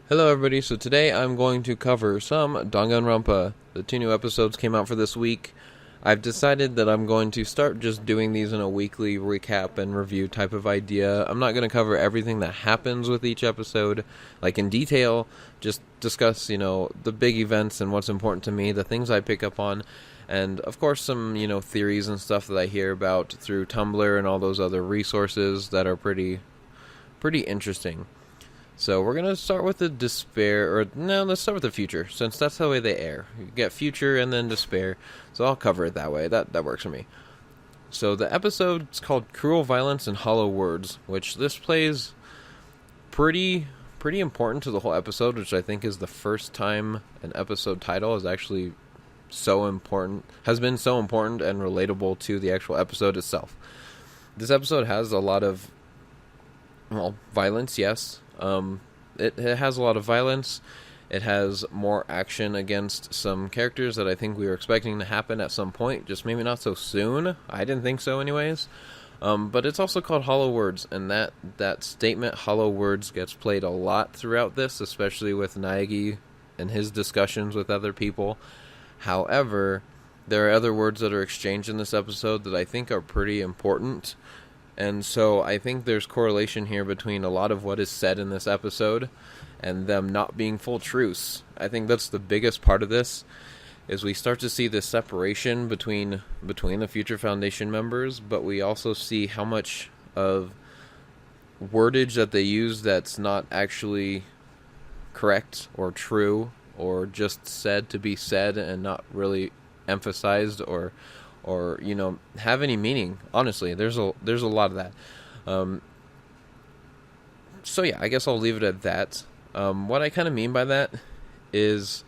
Hello everybody, so today I'm going to cover some Danganronpa. The two new episodes came out for this week. I've decided that I'm going to start just doing these in a weekly recap and review type of idea. I'm not going to cover everything that happens with each episode, like in detail, just discuss, the big events and what's important to me, the things I pick up on, and of course some, theories and stuff that I hear about through Tumblr and all those other resources that are pretty interesting. So we're going to start with the despair, or no, let's start with the future, since that's the way they air. You get future and then despair, so I'll cover it that way. That works for me. So the episode's called Cruel Violence and Hollow Words, which this plays pretty important to the whole episode, which I think is the first time an episode title is actually has been so important and relatable to the actual episode itself. This episode has a lot of, violence, yes. It has a lot of violence. It has more action against some characters that I think we were expecting to happen at some point, just maybe not so soon. I didn't think so anyways. But it's also called Hollow Words, and that statement, Hollow Words, gets played a lot throughout this, especially with Naegi and his discussions with other people. However, there are other words that are exchanged in this episode that I think are pretty important. And so I think there's correlation here between a lot of what is said in this episode and them not being full truths. I think that's the biggest part of this, is we start to see this separation between the Future Foundation members, but we also see how much of wordage that they use that's not actually correct or true, or just said to be said and not really emphasized or have any meaning. Honestly, there's a lot of that. So yeah, I guess I'll leave it at that. What I kind of mean by that is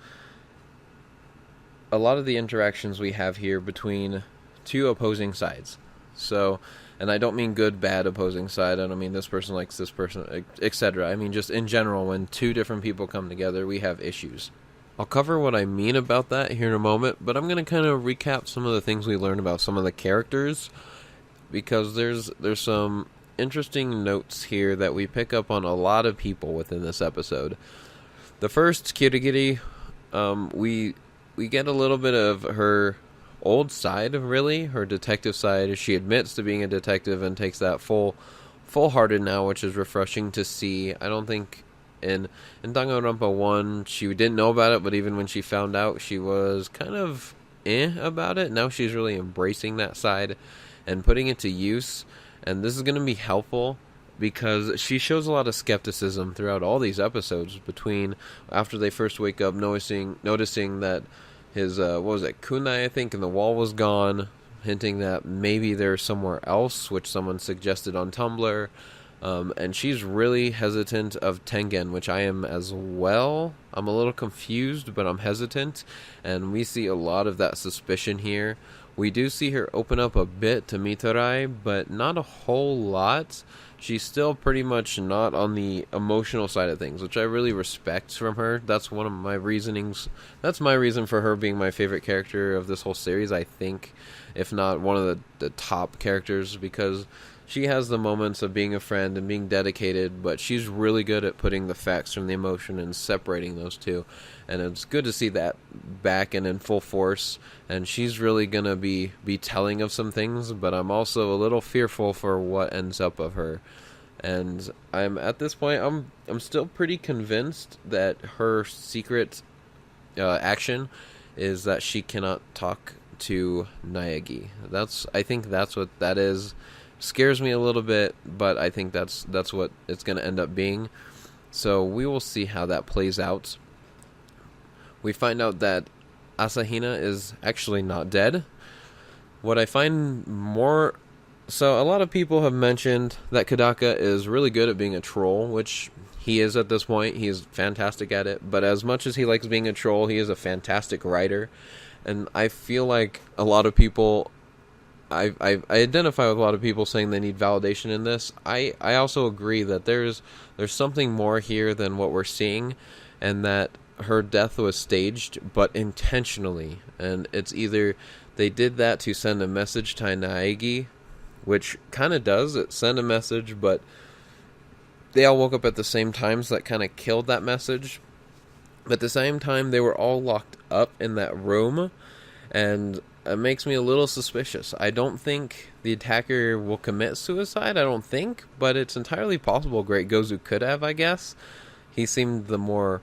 a lot of the interactions we have here between two opposing sides. So, and I don't mean good, bad opposing side. I don't mean this person likes this person, etc. I mean just in general, when two different people come together, we have issues. I'll cover what I mean about that here in a moment, but I'm going to kind of recap some of the things we learned about some of the characters, because there's some interesting notes here that we pick up on a lot of people within this episode. The first, Kirigiri, we get a little bit of her old side, really, her detective side. She admits to being a detective and takes that full-hearted now, which is refreshing to see. I don't think in Danganronpa 1, she didn't know about it, but even when she found out, she was kind of about it. Now she's really embracing that side and putting it to use, and this is going to be helpful because she shows a lot of skepticism throughout all these episodes, between after they first wake up noticing that his, kunai, I think, and the wall was gone, hinting that maybe they're somewhere else, which someone suggested on Tumblr. And she's really hesitant of Tengen, which I am as well. I'm a little confused, but I'm hesitant. And we see a lot of that suspicion here. We do see her open up a bit to Mitarai, but not a whole lot. She's still pretty much not on the emotional side of things, which I really respect from her. That's one of my reasonings. That's my reason for her being my favorite character of this whole series, I think. If not one of the top characters, because she has the moments of being a friend and being dedicated, but she's really good at putting the facts from the emotion and separating those two. And it's good to see that back and in full force. And she's really going to be telling of some things, but I'm also a little fearful for what ends up of her. And I'm at this point, I'm still pretty convinced that her secret action is that she cannot talk to Naegi. I think that's what that is. Scares me a little bit, but I think that's what it's going to end up being. So we will see how that plays out. We find out that Asahina is actually not dead. What I find more... So a lot of people have mentioned that Kadaka is really good at being a troll, which he is at this point. He is fantastic at it. But as much as he likes being a troll, he is a fantastic writer. And I feel like a lot of people... I identify with a lot of people saying they need validation in this. I also agree that there's something more here than what we're seeing, and that her death was staged, but intentionally. And it's either they did that to send a message to Naegi, which kind of does. It send a message, but they all woke up at the same time, so that kind of killed that message. But at the same time, they were all locked up in that room, and it makes me a little suspicious. I don't think the attacker will commit suicide, I don't think, but it's entirely possible Great Gozu could have, I guess. He seemed the more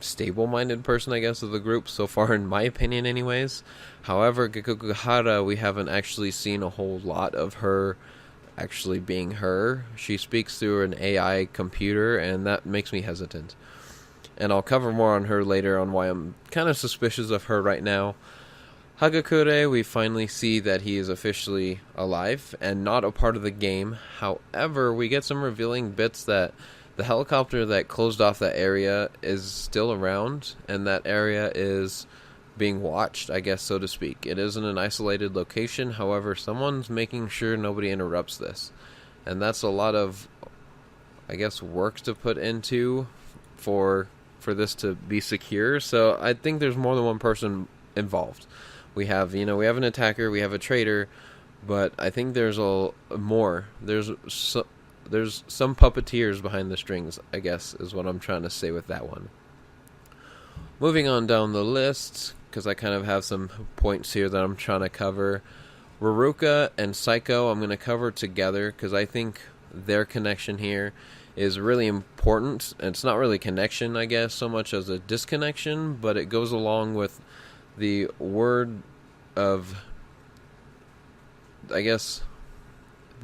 stable-minded person, I guess, of the group, so far in my opinion anyways. However, Gekkokuhara, we haven't actually seen a whole lot of her actually being her. She speaks through an AI computer, and that makes me hesitant. And I'll cover more on her later on why I'm kind of suspicious of her right now. Hagakure, we finally see that he is officially alive and not a part of the game. However, we get some revealing bits that the helicopter that closed off that area is still around, and that area is being watched, I guess, so to speak. It isn't an isolated location, however, someone's making sure nobody interrupts this. And that's a lot of, I guess, work to put into for this to be secure. So I think there's more than one person involved. We have an attacker, we have a traitor, but I think there's more. There's some puppeteers behind the strings, I guess, is what I'm trying to say with that one. Moving on down the list, because I kind of have some points here that I'm trying to cover. Ruruka and Psycho I'm going to cover together, because I think their connection here is really important. It's not really connection, I guess, so much as a disconnection, but it goes along with the word of, I guess,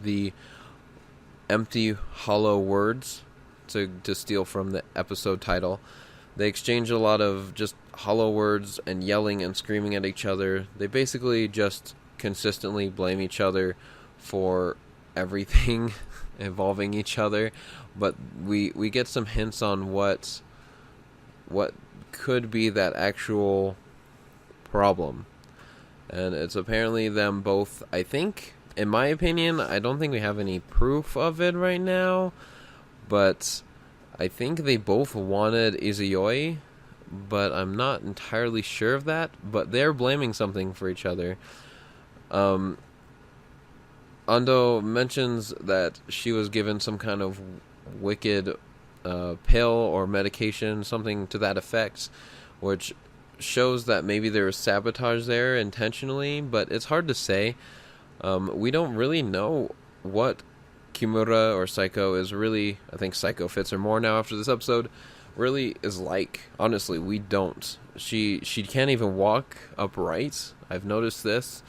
the empty, hollow words, to steal from the episode title. They exchange a lot of just hollow words and yelling and screaming at each other. They basically just consistently blame each other for everything involving each other, but we get some hints on what could be that actual problem. And it's apparently them both, I think, in my opinion, I don't think we have any proof of it right now, but I think they both wanted Izuyoi, but I'm not entirely sure of that, but they're blaming something for each other. Ando mentions that she was given some kind of wicked pill or medication, something to that effect, which shows that maybe there was sabotage there intentionally, but it's hard to say. We don't really know what Kimura or Psycho is really, I think Psycho fits her more now after this episode, really is like. Honestly, we don't. She can't even walk upright. I've noticed this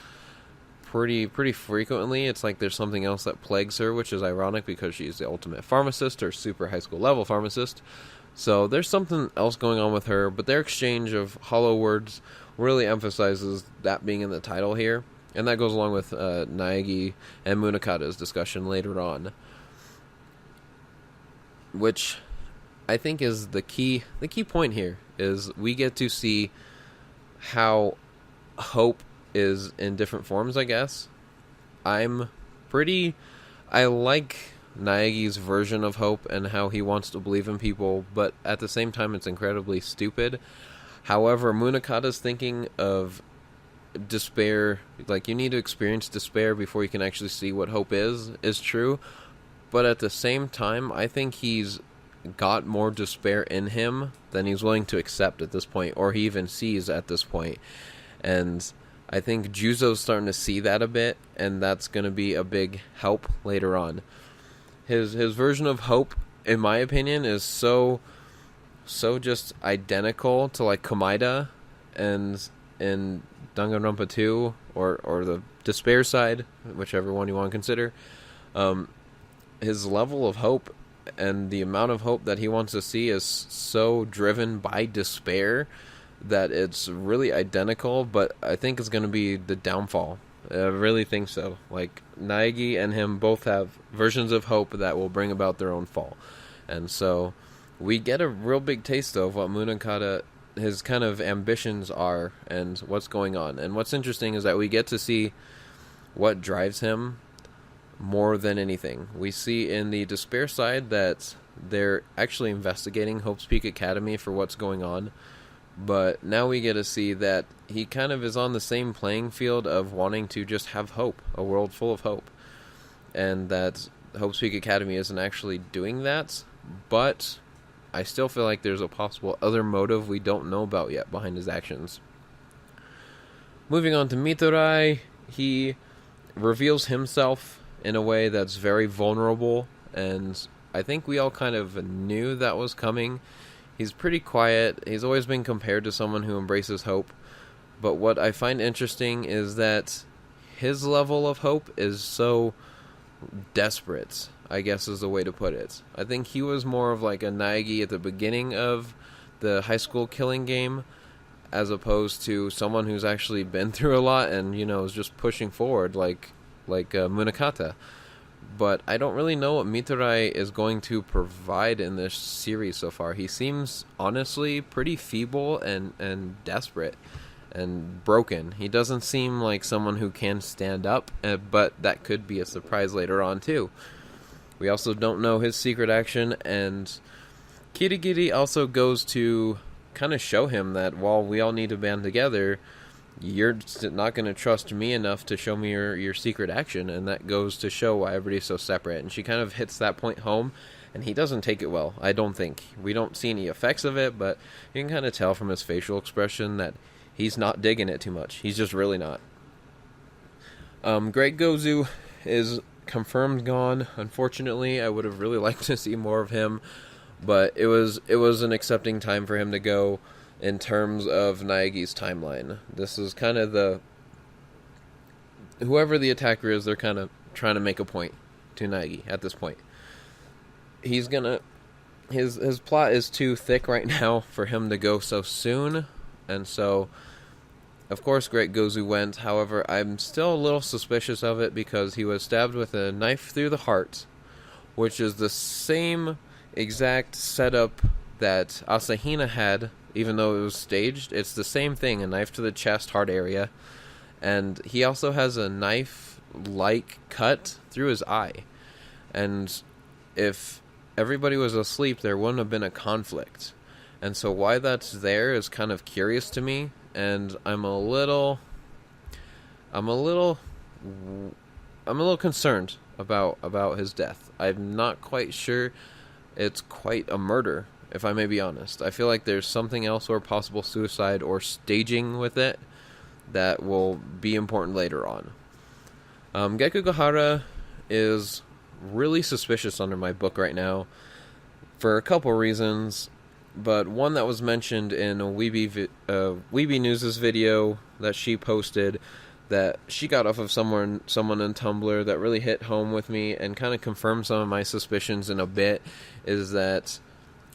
pretty frequently. It's like there's something else that plagues her, which is ironic because she's the ultimate pharmacist or super high school level pharmacist. So there's something else going on with her, but their exchange of hollow words really emphasizes that being in the title here. And that goes along with Naegi and Munakata's discussion later on, which I think is the key point here, is we get to see how hope is in different forms, I guess. I like Naegi's version of hope and how he wants to believe in people, but at the same time it's incredibly stupid. However, Munakata's thinking of despair, like you need to experience despair before you can actually see what hope is true, but at the same time I think he's got more despair in him than he's willing to accept at this point, or he even sees at this point. And I think Juzo's starting to see that a bit, and that's going to be a big help later on. His version of hope, in my opinion, is so just identical to like Komaeda and in Danganronpa 2, or the despair side, whichever one you want to consider. His level of hope and the amount of hope that he wants to see is so driven by despair that it's really identical, but I think it's going to be the downfall. I really think so. Like, Naegi and him both have versions of hope that will bring about their own fall. And so we get a real big taste of what Munakata, his kind of ambitions are and what's going on. And what's interesting is that we get to see what drives him more than anything. We see in the despair side that they're actually investigating Hope's Peak Academy for what's going on. But now we get to see that he kind of is on the same playing field of wanting to just have hope, a world full of hope. And that Hope's Peak Academy isn't actually doing that, but I still feel like there's a possible other motive we don't know about yet behind his actions. Moving on to Mitorai, he reveals himself in a way that's very vulnerable, and I think we all kind of knew that was coming. He's pretty quiet. He's always been compared to someone who embraces hope, but what I find interesting is that his level of hope is so desperate, I guess is the way to put it. I think he was more of like a Naegi at the beginning of the high school killing game, as opposed to someone who's actually been through a lot and, is just pushing forward like Munakata. But I don't really know what Mitorai is going to provide in this series so far. He seems honestly pretty feeble and desperate and broken. He doesn't seem like someone who can stand up, but that could be a surprise later on too. We also don't know his secret action, and Kirigiri also goes to kind of show him that while we all need to band together, you're not going to trust me enough to show me your secret action, and that goes to show why everybody's so separate. And she kind of hits that point home, and he doesn't take it well, I don't think. We don't see any effects of it, but you can kind of tell from his facial expression that he's not digging it too much. He's just really not. Great Gozu is confirmed gone. Unfortunately, I would have really liked to see more of him, but it was an accepting time for him to go in terms of Naegi's timeline. This is kind of whoever the attacker is, they're kind of trying to make a point to Naegi at this point. His plot is too thick right now for him to go so soon, and so of course Great Gozu went. However, I'm still a little suspicious of it because he was stabbed with a knife through the heart, which is the same exact setup that Asahina had, even though it was staged. It's the same thing, a knife to the chest, heart area. And he also has a knife-like cut through his eye. And if everybody was asleep, there wouldn't have been a conflict. And so why that's there is kind of curious to me, and I'm a little concerned about his death. I'm not quite sure it's quite a murder, if I may be honest. I feel like there's something else, or possible suicide or staging with it, that will be important later on. Gekugahara is really suspicious under my book right now for a couple reasons, but one that was mentioned in a Weeby News' video that she posted, that she got off of someone in Tumblr, that really hit home with me and kind of confirmed some of my suspicions in a bit, is that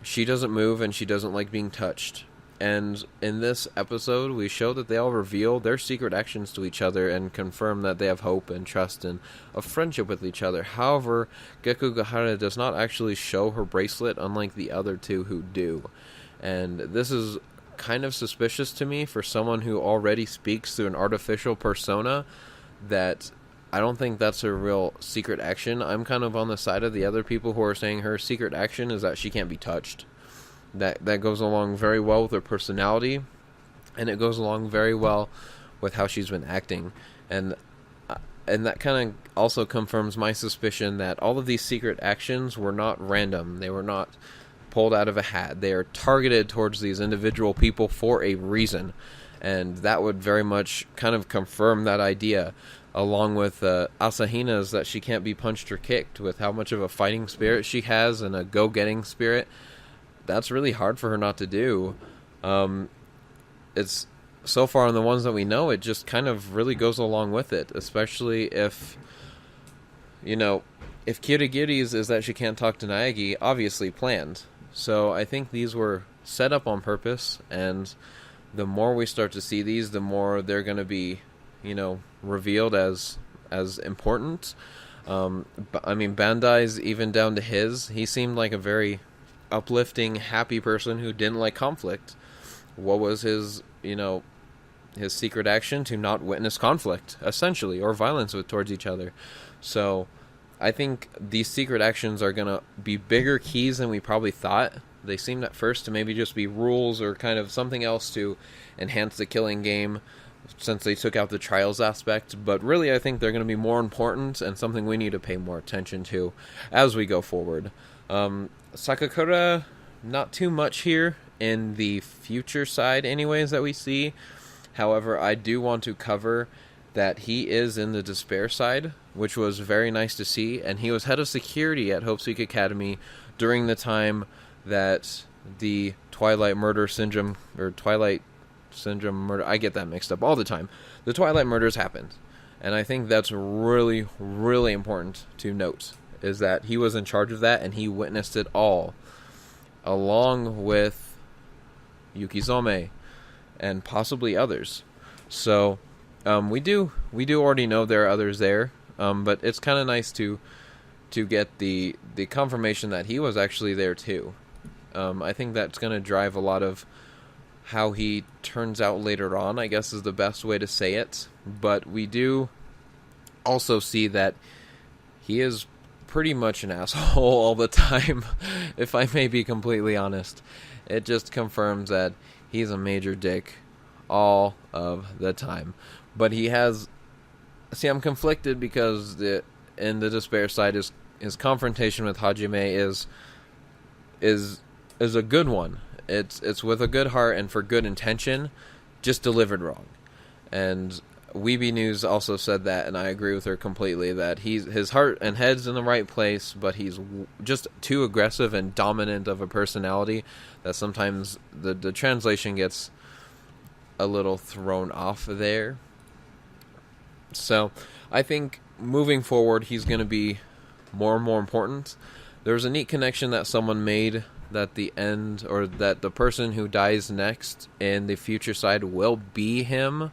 she doesn't move and she doesn't like being touched. And in this episode, we show that they all reveal their secret actions to each other and confirm that they have hope and trust and a friendship with each other. However, Gekugahara does not actually show her bracelet, unlike the other two who do. And this is kind of suspicious to me for someone who already speaks through an artificial persona, that I don't think that's a real secret action. I'm kind of on the side of the other people who are saying her secret action is that she can't be touched. That goes along very well with her personality, and it goes along very well with how she's been acting. And that kind of also confirms my suspicion that all of these secret actions were not random. They were not pulled out of a hat. They are targeted towards these individual people for a reason. And that would very much kind of confirm that idea, along with Asahina's that she can't be punched or kicked, with how much of a fighting spirit she has and a go-getting spirit. That's really hard for her not to do. It's so far on the ones that we know, it just kind of really goes along with it, especially if Kirigiri's is that she can't talk to Naegi, obviously planned. So I think these were set up on purpose, and the more we start to see these, the more they're going to be, revealed as important. Bandai's, even down to he seemed like a very uplifting, happy person who didn't like conflict. What was his secret action? To not witness conflict, essentially, or violence towards each other. So I think these secret actions are going to be bigger keys than we probably thought. They seemed at first to maybe just be rules or kind of something else to enhance the killing game, since they took out the trials aspect, but really I think they're going to be more important and something we need to pay more attention to as we go forward. Sakakura, not too much here in the future side anyways that we see. However, I do want to cover that he is in the despair side, which was very nice to see, and he was head of security at Hope's Peak Academy during the time that the Twilight Syndrome murder, I get that mixed up all the time. The Twilight murders happened, and I think that's really, really important to note, is that he was in charge of that, and he witnessed it all, along with Yukizome, and possibly others. So, we do already know there are others there, but it's kind of nice to get the confirmation that he was actually there too. I think that's going to drive a lot of how he turns out later on, I guess is the best way to say it. But we do also see that he is pretty much an asshole all the time, if I may be completely honest. It just confirms that he's a major dick all of the time. But he has... See, I'm conflicted because in the despair side, his confrontation with Hajime is a good one. It's with a good heart and for good intention, just delivered wrong. And Weeby News also said that, and I agree with her completely, that his heart and head's in the right place, but he's just too aggressive and dominant of a personality that sometimes the translation gets a little thrown off there. So I think moving forward, he's going to be more and more important. There was a neat connection that someone made that the end, or that the person who dies next in the future side will be him,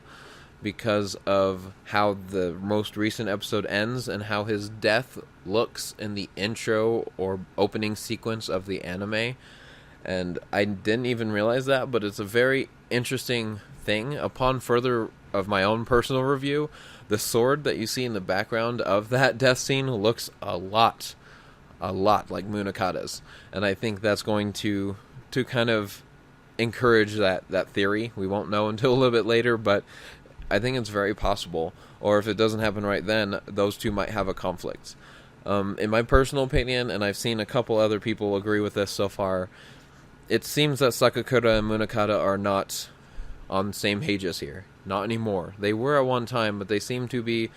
because of how the most recent episode ends and how his death looks in the intro or opening sequence of the anime. And I didn't even realize that, but it's a very interesting thing. Upon further of my own personal review, the sword that you see in the background of that death scene looks a lot like Munakata's, and I think that's going to kind of encourage that theory. We won't know until a little bit later, but I think it's very possible. Or if it doesn't happen right then, those two might have a conflict. In my personal opinion, and I've seen a couple other people agree with this so far, it seems that Sakakura and Munakata are not on the same pages here. Not anymore. They were at one time, but they seem to be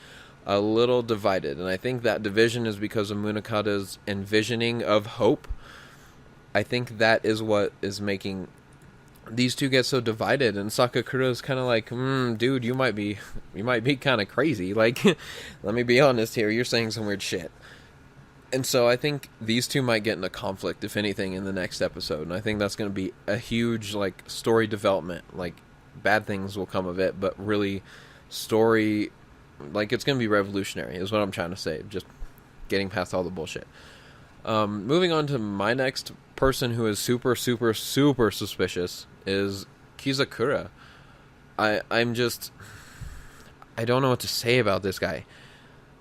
a little divided, and I think that division is because of Munakata's envisioning of hope. I think that is what is making these two get so divided, and Sakakura is kind of like, dude, you might be kind of crazy. Like, let me be honest here, you're saying some weird shit. And so I think these two might get in a conflict, if anything, in the next episode, and I think that's going to be a huge, like, story development. Like, bad things will come of it, but really story... Like, it's going to be revolutionary, is what I'm trying to say. Just getting past all the bullshit. Moving on to my next person who is super, super, super suspicious is Kizakura. I don't know what to say about this guy,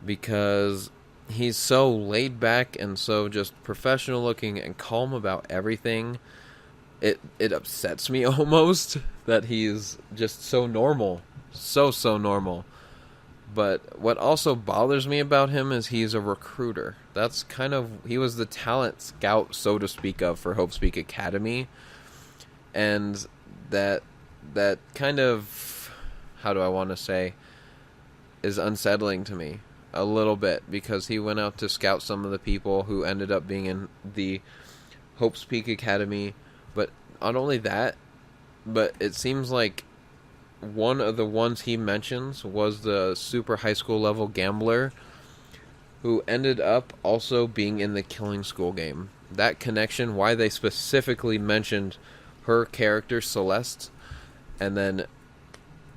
because he's so laid back and so just professional looking and calm about everything. It upsets me almost that he's just so normal. So normal. But what also bothers me about him is he's a recruiter. That's kind of... He was the talent scout, so to speak, for Hope's Peak Academy. And that kind of... How do I want to say? Is unsettling to me. A little bit. Because he went out to scout some of the people who ended up being in the Hope's Peak Academy. But not only that, but it seems like one of the ones he mentions was the super high school level gambler who ended up also being in the Killing School game. That connection, why they specifically mentioned her character, Celeste, and then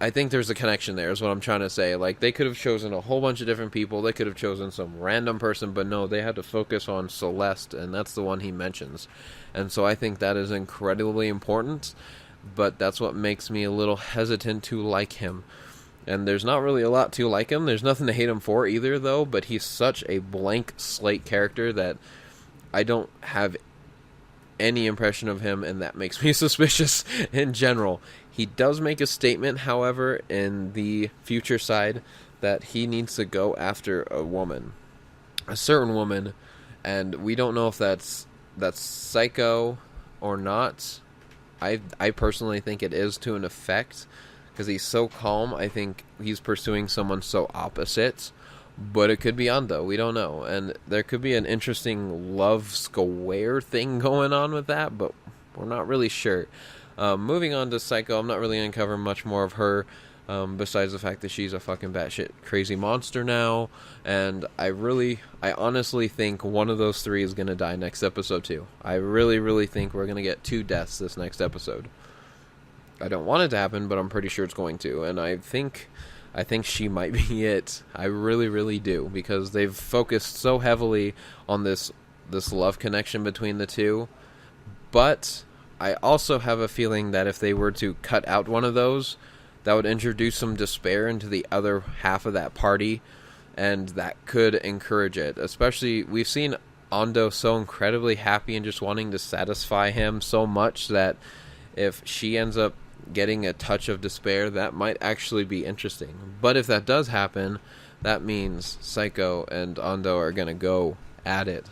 I think there's a connection there, is what I'm trying to say. Like, they could have chosen a whole bunch of different people, they could have chosen some random person, but no, they had to focus on Celeste, and that's the one he mentions. And so I think that is incredibly important, but that's what makes me a little hesitant to like him. And there's not really a lot to like him. There's nothing to hate him for either, though, but he's such a blank slate character that I don't have any impression of him, and that makes me suspicious in general. He does make a statement, however, in the future side, that he needs to go after a woman, a certain woman, and we don't know if that's Psycho or not. I personally think it is, to an effect, because he's so calm. I think he's pursuing someone so opposite, but it could be Ando. We don't know, and there could be an interesting love square thing going on with that, but we're not really sure. Moving on to Psycho, I'm not really going to cover much more of her, besides the fact that she's a fucking batshit crazy monster now, and I honestly think one of those three is going to die next episode too. I really think we're going to get 2 deaths this next episode. I don't want it to happen, but I'm pretty sure it's going to, and I think she might be it. I really do, because they've focused so heavily on this love connection between the two, but I also have a feeling that if they were to cut out one of those, that would introduce some despair into the other half of that party, and that could encourage it. Especially, we've seen Ando so incredibly happy and just wanting to satisfy him so much that if she ends up getting a touch of despair, that might actually be interesting. But if that does happen, that means Psycho and Ando are going to go at it.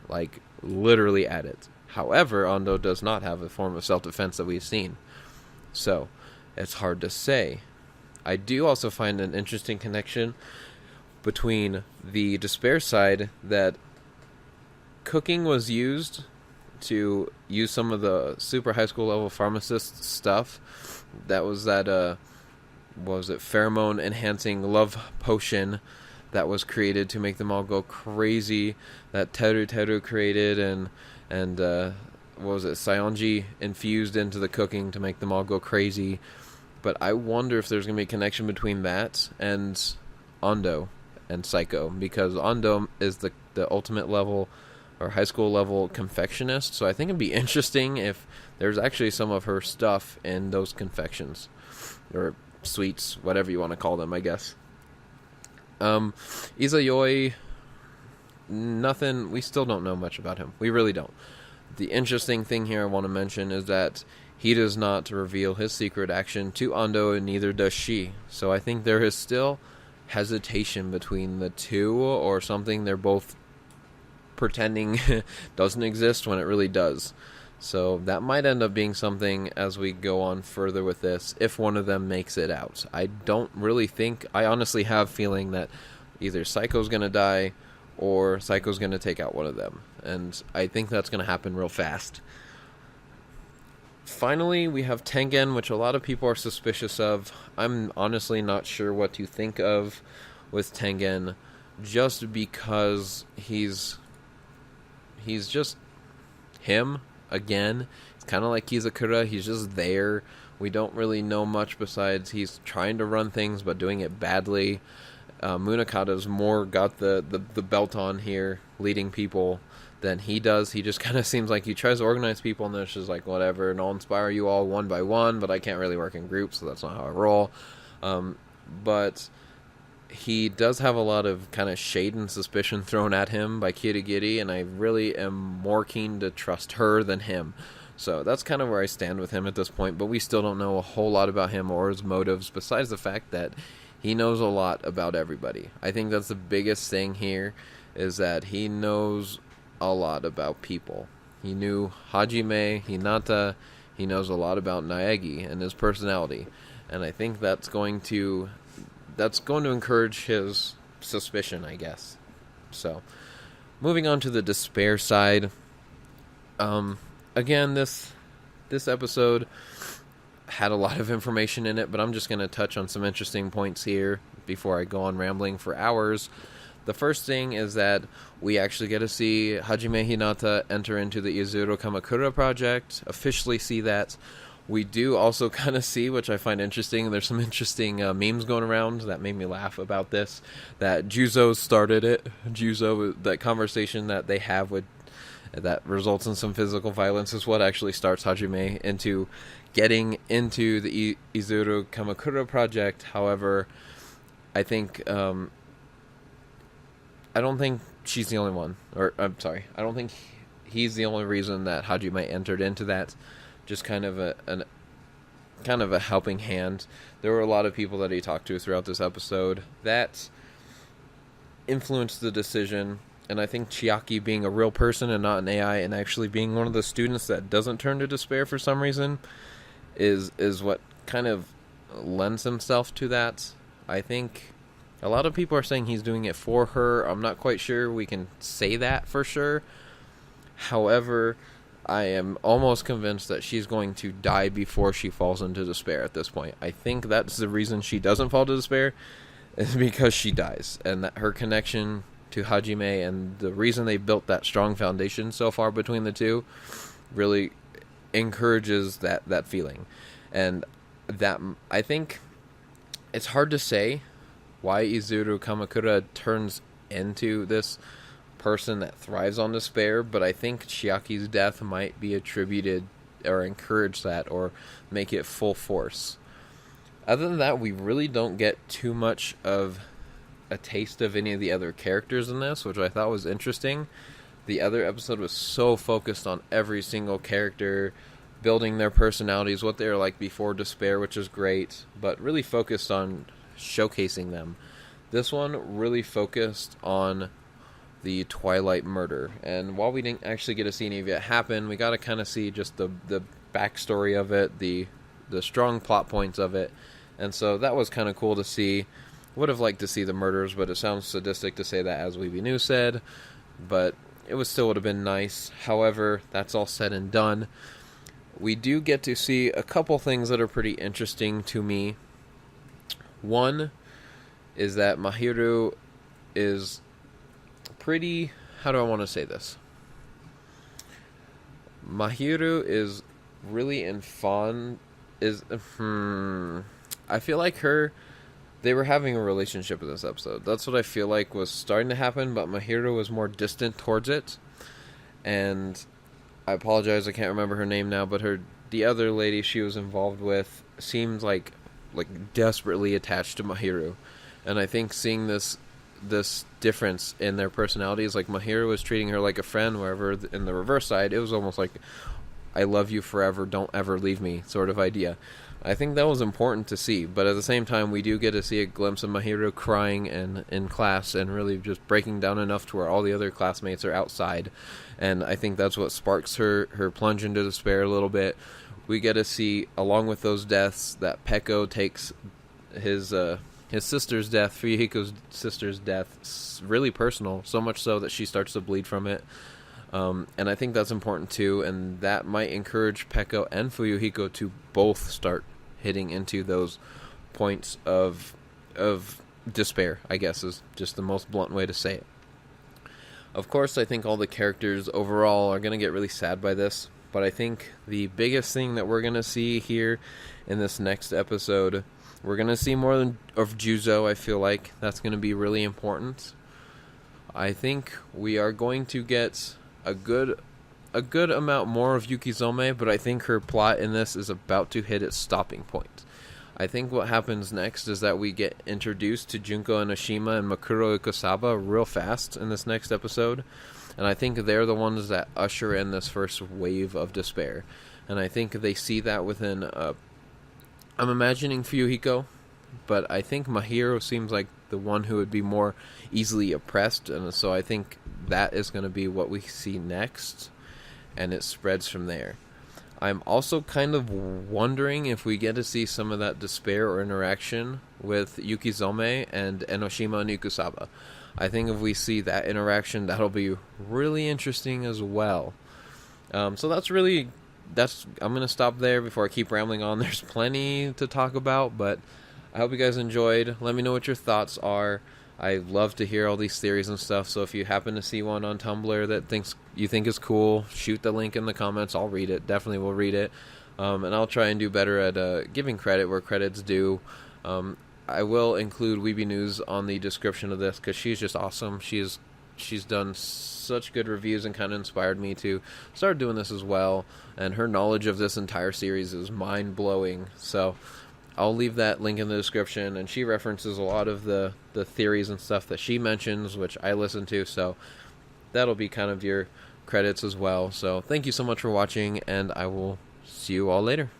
Like, literally at it. However, Ando does not have a form of self-defense that we've seen. So, it's hard to say. I do also find an interesting connection between the despair side, that cooking was used to use some of the super high school level pharmacist stuff. That was that, what was it, pheromone enhancing love potion that was created to make them all go crazy, that Teru created, and what was it, Saionji infused into the cooking to make them all go crazy. But I wonder if there's going to be a connection between that and Ando and Psycho, because Ando is the ultimate level, or high school level, confectionist, so I think it'd be interesting if there's actually some of her stuff in those confections, or sweets, whatever you want to call them, I guess. Izayoi, nothing, we still don't know much about him. We really don't. The interesting thing here I want to mention is that he does not reveal his secret action to Ando, and neither does she. So I think there is still hesitation between the two, or something they're both pretending doesn't exist when it really does. So that might end up being something as we go on further with this, if one of them makes it out. I don't really think, I honestly have a feeling that either Psycho's going to die, or Psycho's going to take out one of them. And I think that's going to happen real fast. Finally, we have Tengen, which a lot of people are suspicious of. I'm honestly not sure what to think of with Tengen, just because he's just him again. It's kind of like Kizakura. He's just there. We don't really know much besides he's trying to run things but doing it badly. Munakata's more got the belt on here, leading people, than he does. He just kind of seems like he tries to organize people, and then it's just like, whatever, and I'll inspire you all one by one, but I can't really work in groups, so that's not how I roll. But he does have a lot of kind of shade and suspicion thrown at him by Kirigiri, and I really am more keen to trust her than him. So that's kind of where I stand with him at this point, but we still don't know a whole lot about him or his motives, besides the fact that he knows a lot about everybody. I think that's the biggest thing here, is that he knows a lot about people. He knew Hajime, Hinata, he knows a lot about Naegi and his personality, and I think that's going to encourage his suspicion, I guess. So, moving on to the despair side. Again, this episode had a lot of information in it, but I'm just going to touch on some interesting points here before I go on rambling for hours. The first thing is that we actually get to see Hajime Hinata enter into the Izuru Kamakura project, officially see that. We do also kind of see, which I find interesting, there's some interesting memes going around that made me laugh about this, that Juzo started it. Juzo, that conversation that they have with, that results in some physical violence, is what actually starts Hajime into getting into the Izuru Kamakura project. However, I think, I don't think she's the only one. Or, I'm sorry, I don't think he's the only reason that Hajime entered into that. Just kind of a helping hand. There were a lot of people that he talked to throughout this episode that influenced the decision, and I think Chiaki being a real person and not an AI, and actually being one of the students that doesn't turn to despair for some reason, is what kind of lends himself to that. I think a lot of people are saying he's doing it for her. I'm not quite sure we can say that for sure. However, I am almost convinced that she's going to die before she falls into despair at this point. I think that's the reason she doesn't fall to despair, is because she dies, and that her connection to Hajime and the reason they built that strong foundation so far between the two really encourages that feeling. And that, I think it's hard to say why Izuru Kamakura turns into this person that thrives on despair, but I think Chiaki's death might be attributed or encourage that or make it full force. Other than that, we really don't get too much of a taste of any of the other characters in this, which I thought was interesting. The other episode was so focused on every single character, building their personalities, what they were like before despair, which is great, but really focused on showcasing them. This one really focused on the Twilight murder, and while we didn't actually get to see any of it happen, we got to kind of see just the backstory of it, the strong plot points of it, and so that was kind of cool to see. Would have liked to see the murders, but it sounds sadistic to say that, as Weeby New said, but it would have been nice. However, that's all said and done. We do get to see a couple things that are pretty interesting to me. One is that Mahiru is pretty... how do I want to say this? Mahiru is really I feel like they were having a relationship in this episode. That's what I feel like was starting to happen, but Mahiru was more distant towards it. And I apologize, I can't remember her name now, but the other lady she was involved with seemed like desperately attached to Mahiru. And I think seeing this difference in their personalities, like Mahiru was treating her like a friend, wherever in the reverse side, it was almost like, I love you forever, don't ever leave me sort of idea. I think that was important to see, but at the same time, we do get to see a glimpse of Mahiru crying in class and really just breaking down enough to where all the other classmates are outside, and I think that's what sparks her plunge into despair a little bit. We get to see, along with those deaths, that Peko takes his sister's death, Fuyuhiko's sister's death, really personal, so much so that she starts to bleed from it. And I think that's important too, and that might encourage Peko and Fuyuhiko to both start hitting into those points of despair, I guess is just the most blunt way to say it. Of course, I think all the characters overall are going to get really sad by this, but I think the biggest thing that we're going to see here in this next episode, we're going to see more of Juzo. I feel like that's going to be really important. I think we are going to get a good amount more of Yukizome, but I think her plot in this is about to hit its stopping point. I think what happens next is that we get introduced to Junko Enoshima and Makuro Ikosaba real fast in this next episode, and I think they're the ones that usher in this first wave of despair. And I think they see that within I'm imagining Fuyuhiko, but I think Mahiru seems like the one who would be more easily oppressed, and so I think that is going to be what we see next, and it spreads from there. I'm also kind of wondering if we get to see some of that despair or interaction with Yukizome and Enoshima and Ikusaba. I think if we see that interaction, that'll be really interesting as well. So I'm going to stop there before I keep rambling on. There's plenty to talk about, but I hope you guys enjoyed. Let me know what your thoughts are. I love to hear all these theories and stuff, so if you happen to see one on Tumblr that you think is cool, shoot the link in the comments. I'll read it. Definitely will read it. And I'll try and do better at giving credit where credit's due. I will include Weeby News on the description of this because she's just awesome. She's done such good reviews and kind of inspired me to start doing this as well. And her knowledge of this entire series is mind-blowing. So I'll leave that link in the description, and she references a lot of the theories and stuff that she mentions, which I listen to, so that'll be kind of your credits as well. So thank you so much for watching, and I will see you all later.